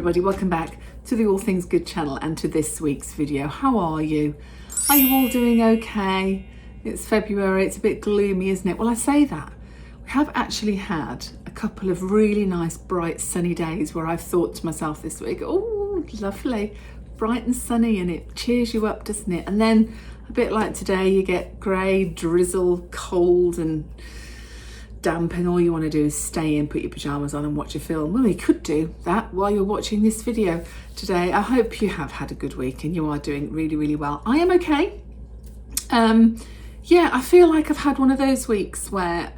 everybody, welcome back to the All Things Good channel and to this week's video. How are you? Are you all doing okay? It's February, it's a bit gloomy, isn't it? Well, I say that. We have actually had a couple of really nice, bright, sunny days where I've thought to myself this week, oh, lovely, bright and sunny, and it cheers you up, doesn't it? And then a bit like today, you get grey, drizzle, cold and damp, and all you want to do is stay in, put your pyjamas on and watch a film. Well, you could do that while you're watching this video today. I hope you have had a good week and you are doing really, really well. I am okay. Yeah, I feel like I've had one of those weeks where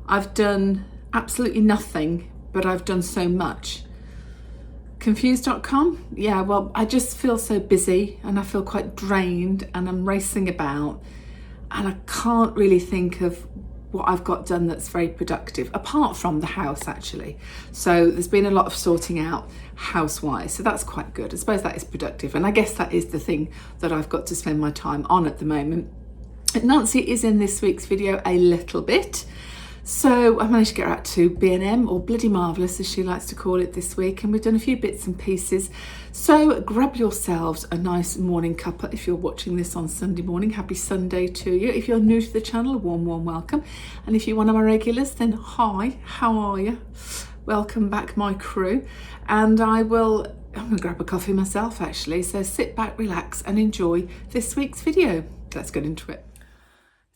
I've done absolutely nothing, but I've done so much. Confused.com? Yeah, well, I just feel so busy and I feel quite drained and I'm racing about and I can't really think of what I've got done that's very productive, apart from the house actually. So there's been a lot of sorting out house-wise, so that's quite good. I suppose that is productive, and I guess that is the thing that I've got to spend my time on at the moment. Nancy is in this week's video a little bit. So I managed to get her out to B&M, or Bloody Marvellous as she likes to call it this week, and we've done a few bits and pieces. So grab yourselves a nice morning cuppa if you're watching this on Sunday morning. Happy Sunday to you. If you're new to the channel, a warm welcome. And if you're one of my regulars, then hi, how are you? Welcome back, my crew. And I'm going to grab a coffee myself actually. So sit back, relax and enjoy this week's video. Let's get into it.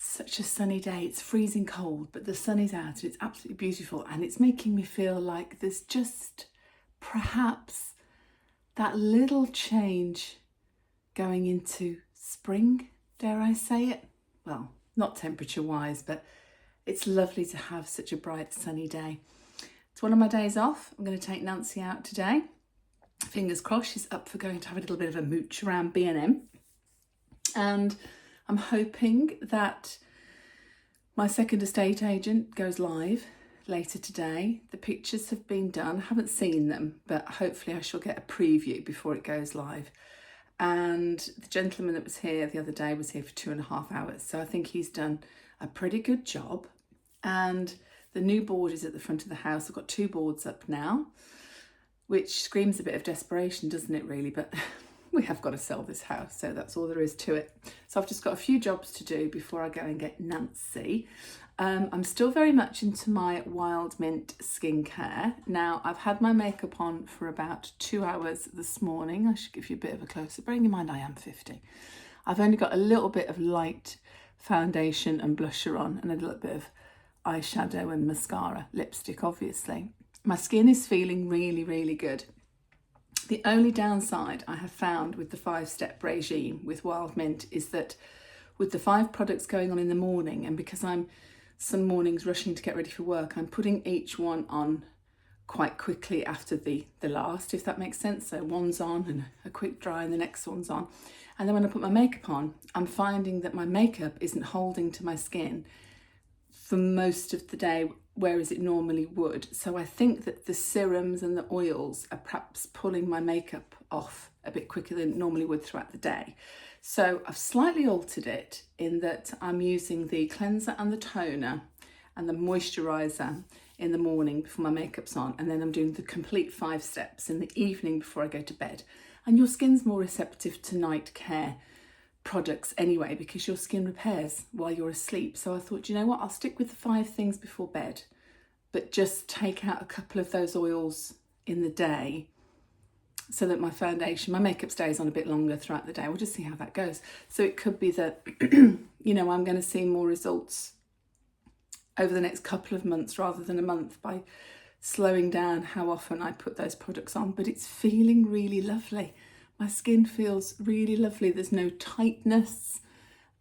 Such a sunny day. It's freezing cold, but the sun is out and it's absolutely beautiful, and it's making me feel like there's just perhaps that little change going into spring, dare I say it? Well, not temperature wise, but it's lovely to have such a bright sunny day. It's one of my days off. I'm going to take Nancy out today. Fingers crossed she's up for going to have a little bit of a mooch around B&M. And I'm hoping that my second estate agent goes live later today. The pictures have been done. I haven't seen them, but hopefully I shall get a preview before it goes live. And the gentleman that was here the other day was here for 2.5 hours. So I think he's done a pretty good job. And the new board is at the front of the house. I've got 2 boards up now, which screams a bit of desperation, doesn't it really? But we have got to sell this house, so that's all there is to it. So I've just got a few jobs to do before I go and get Nancy. I'm still very much into my Wild Mint skincare. Now, I've had my makeup on for about 2 hours this morning. I should give you a bit of a close-up. Bearing in mind I am 50. I've only got a little bit of light foundation and blusher on and a little bit of eyeshadow and mascara, lipstick obviously. My skin is feeling really, really good. The only downside I have found with the 5-step regime with Wild Mint is that with the 5 products going on in the morning, and because I'm some mornings rushing to get ready for work, I'm putting each one on quite quickly after the last, if that makes sense. So one's on and a quick dry and the next one's on. And then when I put my makeup on, I'm finding that my makeup isn't holding to my skin for most of the day, whereas it normally would. So I think that the serums and the oils are perhaps pulling my makeup off a bit quicker than it normally would throughout the day. So I've slightly altered it in that I'm using the cleanser and the toner and the moisturiser in the morning before my makeup's on, and then I'm doing the complete 5 steps in the evening before I go to bed. And your skin's more receptive to night care products anyway, because your skin repairs while you're asleep. So I thought, you know what, I'll stick with the 5 things before bed, but just take out a couple of those oils in the day so that my makeup stays on a bit longer throughout the day. We'll just see how that goes. So it could be that, you know, I'm going to see more results over the next couple of months rather than a month by slowing down how often I put those products on. But it's feeling really lovely. My skin feels really lovely. There's no tightness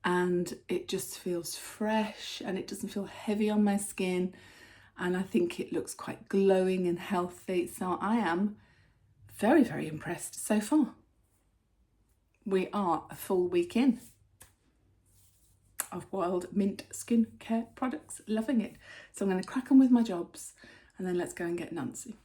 and it just feels fresh and it doesn't feel heavy on my skin. And I think it looks quite glowing and healthy. So I am very, very impressed so far. We are a full week in of Wild Mint skincare products. Loving it. So I'm going to crack on with my jobs and then let's go and get Nancy.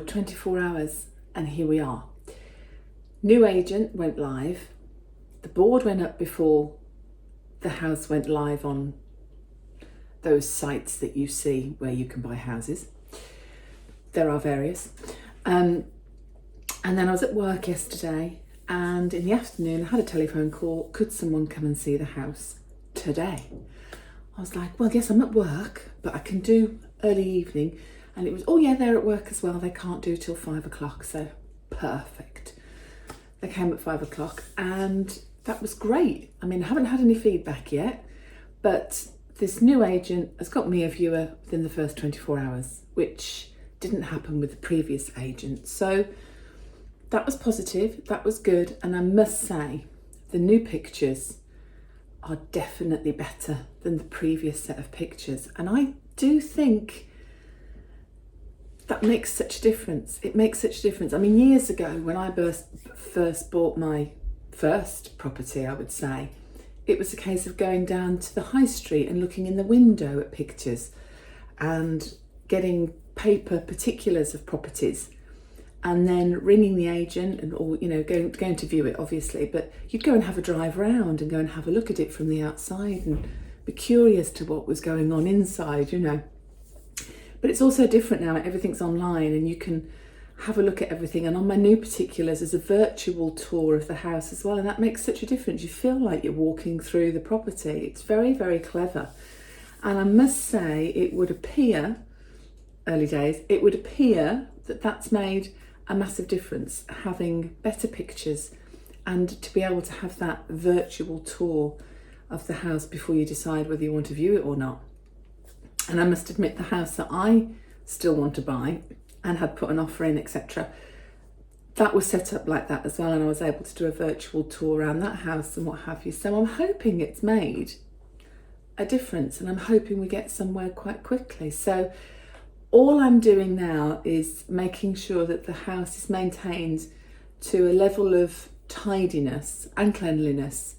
forward 24 hours and here we are. New agent went live. The board went up before the house went live on those sites that you see where you can buy houses. There are various. And then I was at work yesterday, and in the afternoon I had a telephone call. Could someone come and see the house today? I was like, well, yes, I'm at work, but I can do early evening. And it was, oh yeah, they're at work as well. They can't do till 5 o'clock. So perfect. They came at 5 o'clock and that was great. I mean, I haven't had any feedback yet, but this new agent has got me a viewer within the first 24 hours, which didn't happen with the previous agent. So that was positive, that was good. And I must say, the new pictures are definitely better than the previous set of pictures. And I do think that makes such a difference. It makes such a difference. I mean, years ago, when I first bought my first property, I would say, it was a case of going down to the high street and looking in the window at pictures and getting paper particulars of properties and then ringing the agent and, or, you know, going to view it, obviously, but you'd go and have a drive around and go and have a look at it from the outside and be curious to what was going on inside, you know. But it's also different now. Everything's online and you can have a look at everything. And on my new particulars, there's a virtual tour of the house as well. And that makes such a difference. You feel like you're walking through the property. It's very, very clever. And I must say, it would appear, early days, it would appear that that's made a massive difference, having better pictures and to be able to have that virtual tour of the house before you decide whether you want to view it or not. And I must admit, the house that I still want to buy and had put an offer in, etc., that was set up like that as well, and I was able to do a virtual tour around that house and what have you. So I'm hoping it's made a difference and I'm hoping we get somewhere quite quickly. So all I'm doing now is making sure that the house is maintained to a level of tidiness and cleanliness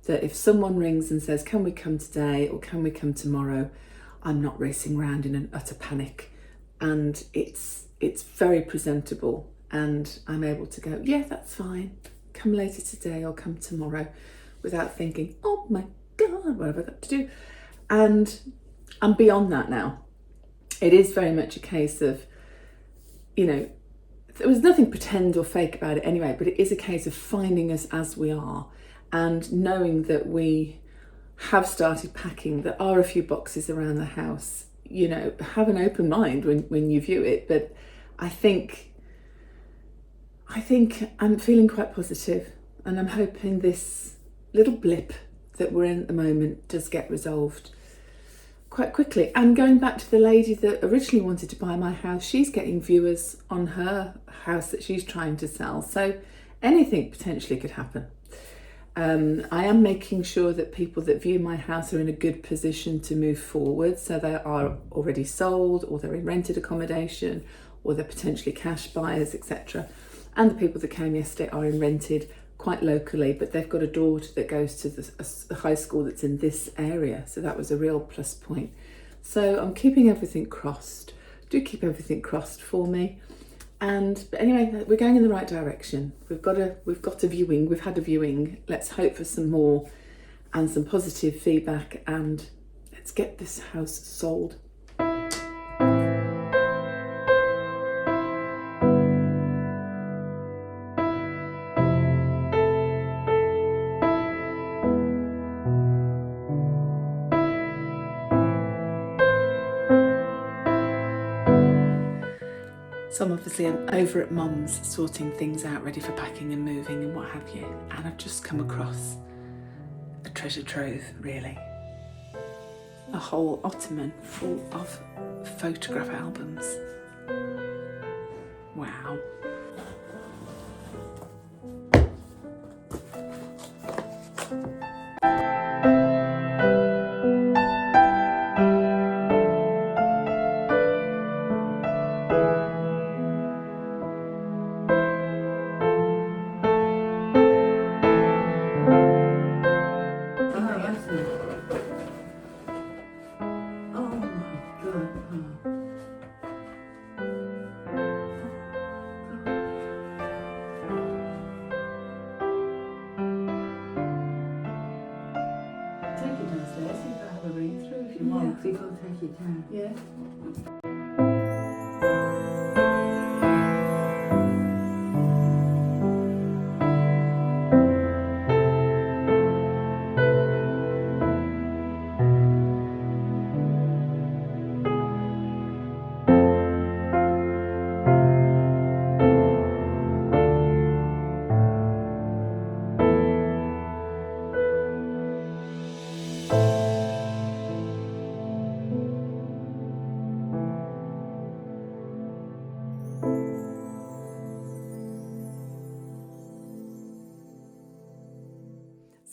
that if someone rings and says, can we come today or can we come tomorrow, I'm not racing around in an utter panic, and it's very presentable and I'm able to go, yeah, that's fine, come later today or come tomorrow, without thinking, oh my God, what have I got to do? And I'm beyond that now. It is very much a case of, you know, there was nothing pretend or fake about it anyway, but it is a case of finding us as we are and knowing that we have started packing. There are a few boxes around the house, you know, have an open mind when you view it. But I think I'm feeling quite positive and I'm hoping this little blip that we're in at the moment does get resolved quite quickly. And going back to the lady that originally wanted to buy my house, she's getting viewers on her house that she's trying to sell. So anything potentially could happen. I am making sure that people that view my house are in a good position to move forward. So they are already sold, or they're in rented accommodation, or they're potentially cash buyers, etc. And the people that came yesterday are in rented quite locally, but they've got a daughter that goes to the high school that's in this area. So that was a real plus point. So I'm keeping everything crossed. Do keep everything crossed for me. But anyway, we're going in the right direction. We've got a viewing. We've had a viewing. Let's hope for some more and some positive feedback, and let's get this house sold. So I'm obviously over at Mum's sorting things out, ready for packing and moving and what have you. And I've just come across a treasure trove, really. A whole ottoman full of photograph albums. Wow. you want before take it out. Yeah.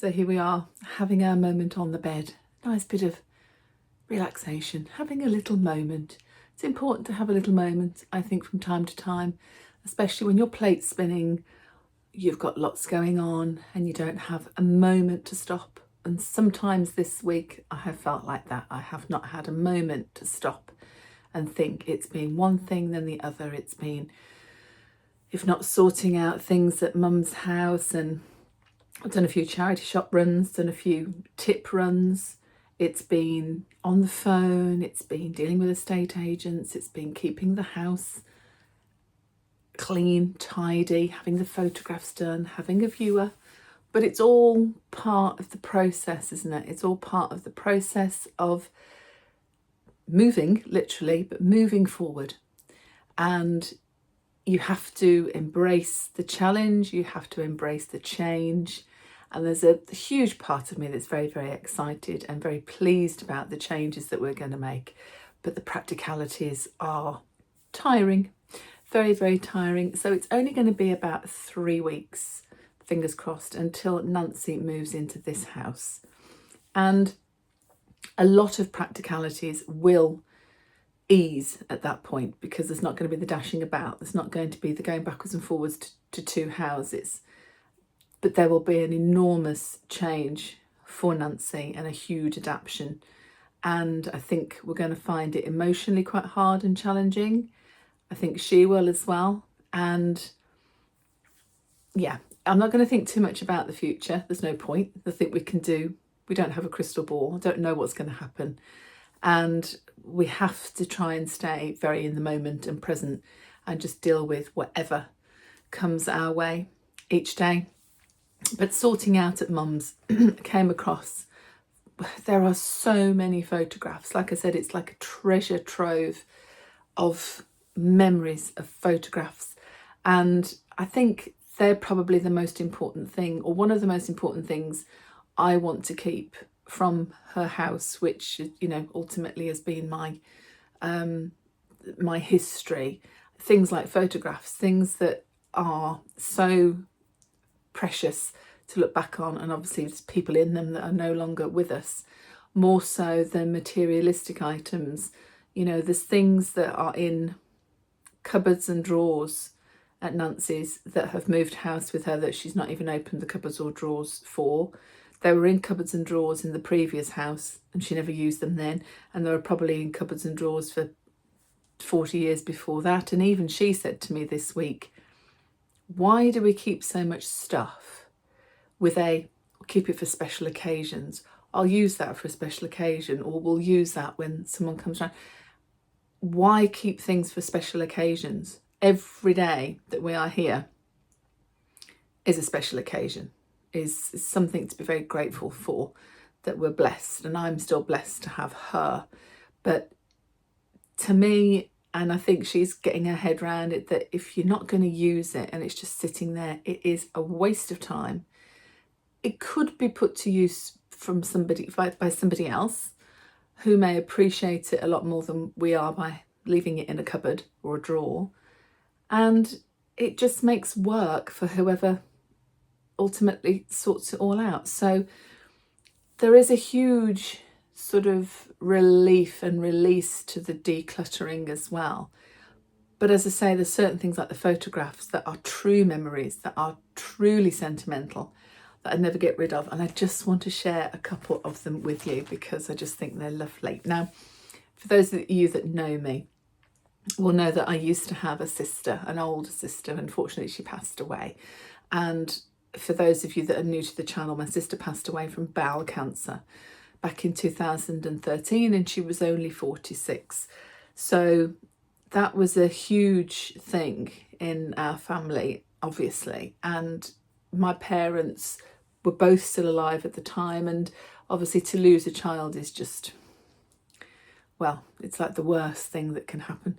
So here we are, having our moment on the bed. Nice bit of relaxation, having a little moment. It's important to have a little moment, I think, from time to time, especially when your plate's spinning, you've got lots going on and you don't have a moment to stop. And sometimes this week I have felt like that. I have not had a moment to stop and think. It's been one thing then the other. It's been, if not sorting out things at mum's house, and I've done a few charity shop runs, done a few tip runs. It's been on the phone, it's been dealing with estate agents, it's been keeping the house clean, tidy, having the photographs done, having a viewer. But it's all part of the process, isn't it? It's all part of the process of moving, literally, but moving forward. And you have to embrace the challenge, you have to embrace the change. And there's a huge part of me that's very, very excited and very pleased about the changes that we're going to make. But the practicalities are tiring, very, very tiring. So it's only going to be about 3 weeks, fingers crossed, until Nancy moves into this house. And a lot of practicalities will ease at that point, because there's not going to be the dashing about, there's not going to be the going backwards and forwards to 2 houses. But there will be an enormous change for Nancy and a huge adaptation. And I think we're going to find it emotionally quite hard and challenging. I think she will as well. And yeah, I'm not going to think too much about the future. There's no point. I think we don't have a crystal ball. I don't know what's going to happen. And we have to try and stay very in the moment and present and just deal with whatever comes our way each day. But sorting out at mum's, came across, there are so many photographs. Like I said, it's like a treasure trove of memories of photographs. And I think they're probably the most important thing, or one of the most important things I want to keep from her house, which, you know, ultimately has been my history. Things like photographs, things that are so precious to look back on, and obviously there's people in them that are no longer with us, more so than materialistic items. You know, there's things that are in cupboards and drawers at Nancy's that have moved house with her that she's not even opened the cupboards or drawers for. They were in cupboards and drawers in the previous house and she never used them then, and they were probably in cupboards and drawers for 40 years before that. And even she said to me this week, why do we keep so much stuff with keep it for special occasions? I'll use that for a special occasion, or we'll use that when someone comes around. Why keep things for special occasions? Every day that we are here is a special occasion, is something to be very grateful for, that we're blessed, and I'm still blessed to have her. But to me, and I think she's getting her head around it, that if you're not going to use it and it's just sitting there, it is a waste of time. It could be put to use from somebody, by somebody else who may appreciate it a lot more than we are by leaving it in a cupboard or a drawer. And it just makes work for whoever ultimately sorts it all out. So there is a huge sort of relief and release to the decluttering as well. But as I say, there's certain things like the photographs that are true memories, that are truly sentimental, that I never get rid of. And I just want to share a couple of them with you because I just think they're lovely. Now, for those of you that know me, will know that I used to have a sister, an older sister. Unfortunately, she passed away. And for those of you that are new to the channel, my sister passed away from bowel cancer back in 2013, and she was only 46. So that was a huge thing in our family, obviously. And my parents were both still alive at the time, and obviously to lose a child is just, well, it's like the worst thing that can happen.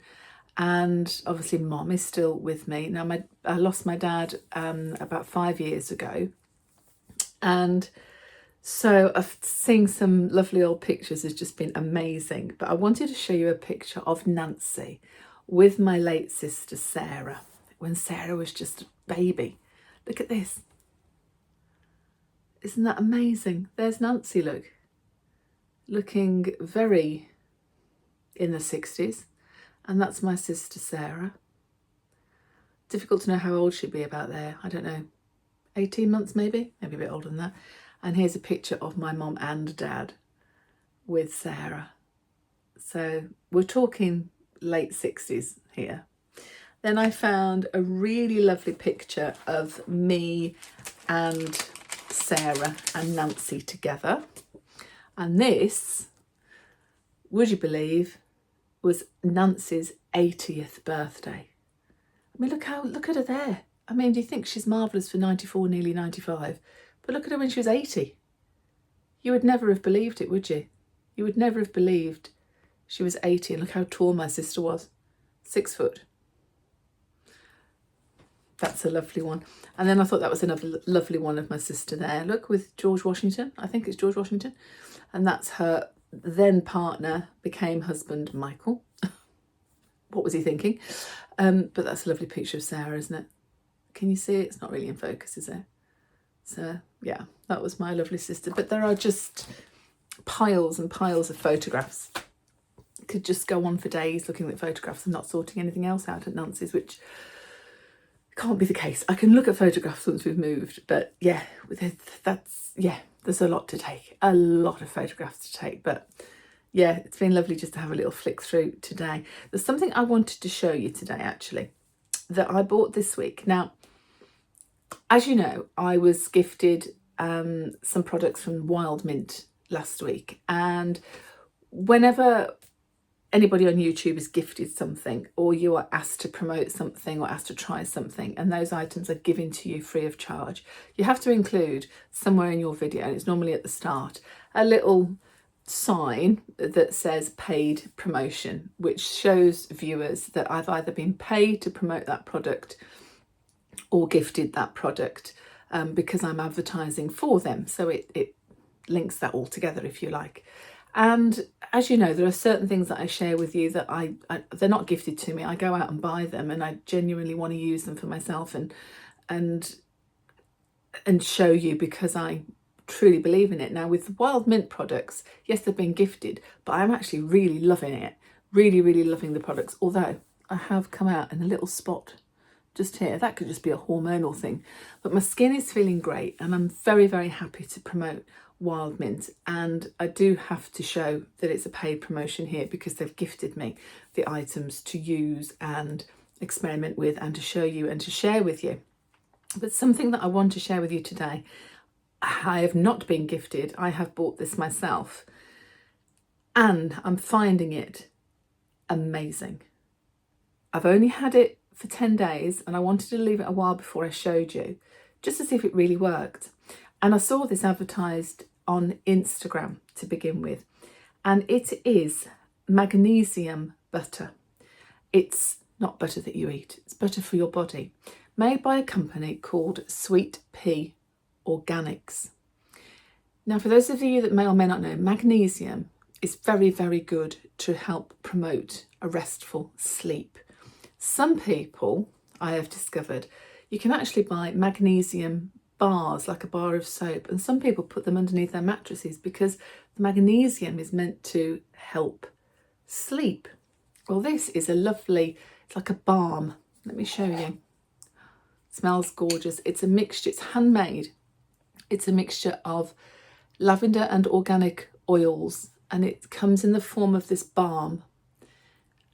And obviously Mom is still with me. Now I lost my dad about 5 years ago, and so seeing some lovely old pictures has just been amazing. But I wanted to show you a picture of Nancy with my late sister Sarah, when Sarah was just a baby. Look at this. Isn't that amazing? There's Nancy, look. Looking very in the 60s. And that's my sister Sarah. Difficult to know how old she'd be about there. I don't know, 18 months maybe a bit older than that. And here's a picture of my mom and dad with Sarah. So we're talking late 60s here. Then I found a really lovely picture of me and Sarah and Nancy together. And this, would you believe, was Nancy's 80th birthday. I mean, look at her there. I mean, do you think she's marvellous for 94, nearly 95? But look at her when she was 80. You would never have believed it, would you? You would never have believed she was 80. And look how tall my sister was. 6 foot. That's a lovely one. And then I thought that was another lovely one of my sister there. Look, with George Washington. I think it's George Washington. And that's her then partner, became husband, Michael. What was he thinking? But that's a lovely picture of Sarah, isn't it? Can you see it? It's not really in focus, is it? So yeah, that was my lovely sister. But there are just piles and piles of photographs. Could just go on for days looking at photographs and not sorting anything else out at Nancy's, which can't be the case. I can look at photographs once we've moved, but yeah, there's a lot to take, a lot of photographs to take. But yeah, it's been lovely just to have a little flick through today. There's something I wanted to show you today, actually, that I bought this week. Now, as you know, I was gifted some products from Wild Mint last week, and whenever anybody on YouTube is gifted something, or you are asked to promote something or asked to try something, and those items are given to you free of charge, you have to include somewhere in your video, and it's normally at the start, a little sign that says paid promotion, which shows viewers that I've either been paid to promote that product or gifted that product because I'm advertising for them. So it links that all together, if you like. And as you know, there are certain things that I share with you that they're not gifted to me. I go out and buy them, and I genuinely want to use them for myself and show you, because I truly believe in it. Now, with Wild Mint products, yes, they've been gifted, but I'm actually really loving it. Really, really loving the products. Although I have come out in a little spot just here. That could just be a hormonal thing. But my skin is feeling great, and I'm very, very happy to promote Wild Mint. And I do have to show that it's a paid promotion here, because they've gifted me the items to use and experiment with and to show you and to share with you. But something that I want to share with you today, I have not been gifted. I have bought this myself, and I'm finding it amazing. I've only had it for 10 days, and I wanted to leave it a while before I showed you, just to see if it really worked. And I saw this advertised on Instagram to begin with, and it is magnesium butter. It's not butter that you eat, it's butter for your body, made by a company called Sweet Pea Organics. Now, for those of you that may or may not know, magnesium is very, very good to help promote a restful sleep. Some people, I have discovered, you can actually buy magnesium bars, like a bar of soap, and some people put them underneath their mattresses because the magnesium is meant to help sleep. Well, this is a lovely, it's like a balm. Let me show you. It smells gorgeous. It's a mixture, it's handmade. It's a mixture of lavender and organic oils, and it comes in the form of this balm.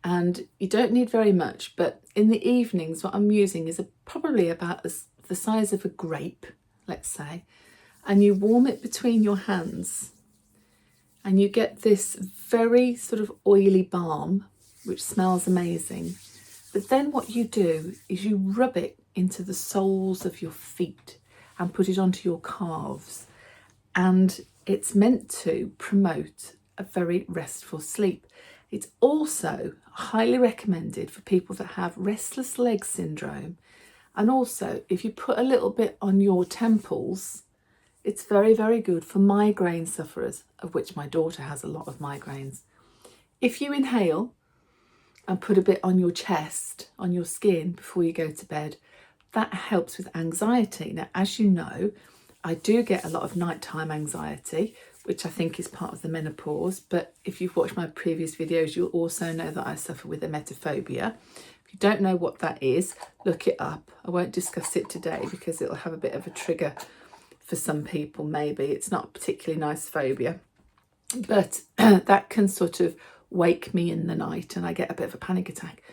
And you don't need very much, but in the evenings what I'm using is probably about the size of a grape, let's say, and you warm it between your hands, and you get this very sort of oily balm, which smells amazing. But then what you do is you rub it into the soles of your feet and put it onto your calves. And it's meant to promote a very restful sleep. It's also highly recommended for people that have restless leg syndrome. And also, if you put a little bit on your temples, it's very, very good for migraine sufferers, of which my daughter has a lot of migraines. If you inhale and put a bit on your chest, on your skin before you go to bed, that helps with anxiety. Now, as you know, I do get a lot of nighttime anxiety, which I think is part of the menopause. But if you've watched my previous videos, you'll also know that I suffer with emetophobia. If you don't know what that is, look it up. I won't discuss it today because it'll have a bit of a trigger for some people, maybe. It's not a particularly nice phobia, but that can sort of wake me in the night and I get a bit of a panic attack.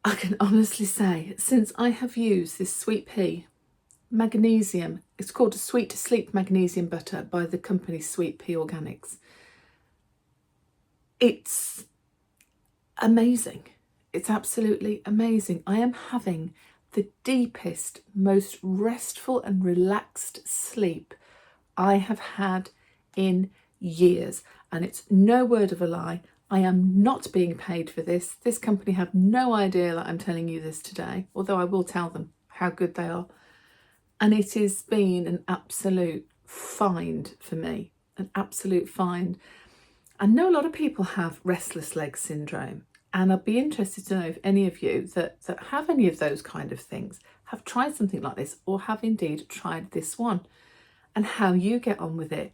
I can honestly say, since I have used this Sweet Pea magnesium, it's called a Sweet to Sleep magnesium butter by the company Sweet Pea Organics, it's amazing. It's absolutely amazing. I am having the deepest, most restful and relaxed sleep I have had in years. And it's no word of a lie. I am not being paid for this. This company have no idea that I'm telling you this today, although I will tell them how good they are. And it has been an absolute find for me, an absolute find. I know a lot of people have restless leg syndrome, and I'd be interested to know if any of you that have any of those kind of things have tried something like this, or have indeed tried this one, and how you get on with it.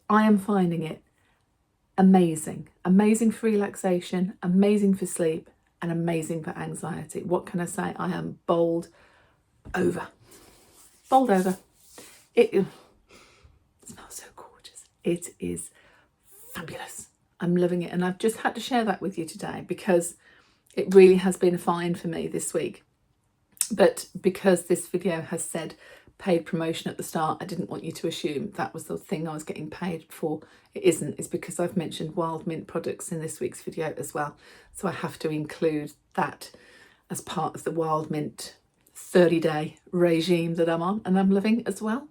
I am finding it amazing. Amazing for relaxation, amazing for sleep, and amazing for anxiety. What can I say? I am bowled over. Bowled over. It smells so gorgeous. It is fabulous. I'm loving it, and I've just had to share that with you today because it really has been a find for me this week. But because this video has said paid promotion at the start, I didn't want you to assume that was the thing I was getting paid for. It isn't. It's because I've mentioned Wild Mint products in this week's video as well, so I have to include that as part of the Wild Mint 30-day regime that I'm on and I'm loving as well.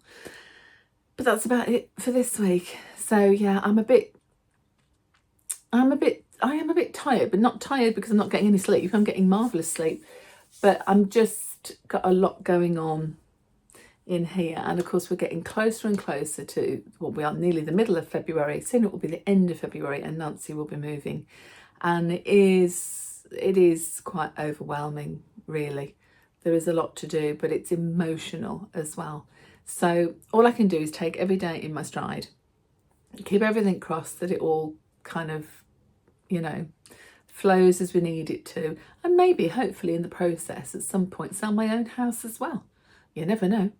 But that's about it for this week. So yeah, I am a bit tired, but not tired because I'm not getting any sleep. I'm getting marvellous sleep, but I'm just got a lot going on in here. And of course, we're getting closer and closer to, well, we are nearly the middle of February. Soon it will be the end of February and Nancy will be moving. And it is quite overwhelming, really. There is a lot to do, but it's emotional as well. So all I can do is take every day in my stride, keep everything crossed that it all kind of, you know, flows as we need it to, and maybe hopefully in the process at some point sell my own house as well. You never know.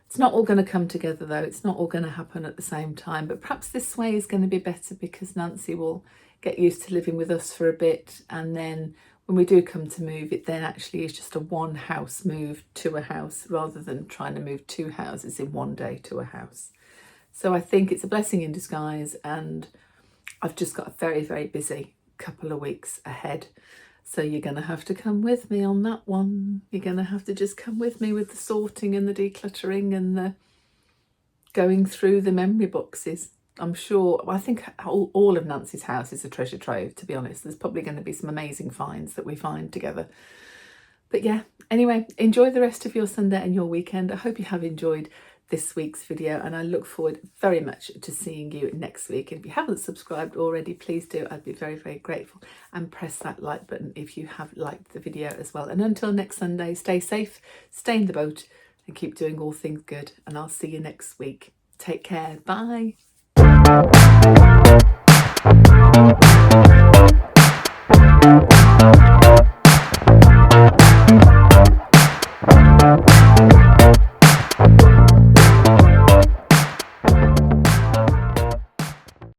It's not all going to come together though. It's not all going to happen at the same time, but perhaps this way is going to be better because Nancy will get used to living with us for a bit, and then when we do come to move, it then actually is just a one house move to a house rather than trying to move two houses in one day to a house. So I think it's a blessing in disguise, and I've just got a very, very busy couple of weeks ahead. So you're going to have to come with me on that one. You're going to have to just come with me with the sorting and the decluttering and the going through the memory boxes. I'm sure, I think all of Nancy's house is a treasure trove, to be honest. There's probably going to be some amazing finds that we find together. But yeah, anyway, enjoy the rest of your Sunday and your weekend. I hope you have enjoyed this week's video, and I look forward very much to seeing you next week. And if you haven't subscribed already, please do. I'd be very, very grateful, and press that like button if you have liked the video as well. And until next Sunday, stay safe, stay in the boat, and keep doing all things good. And I'll see you next week. Take care. Bye.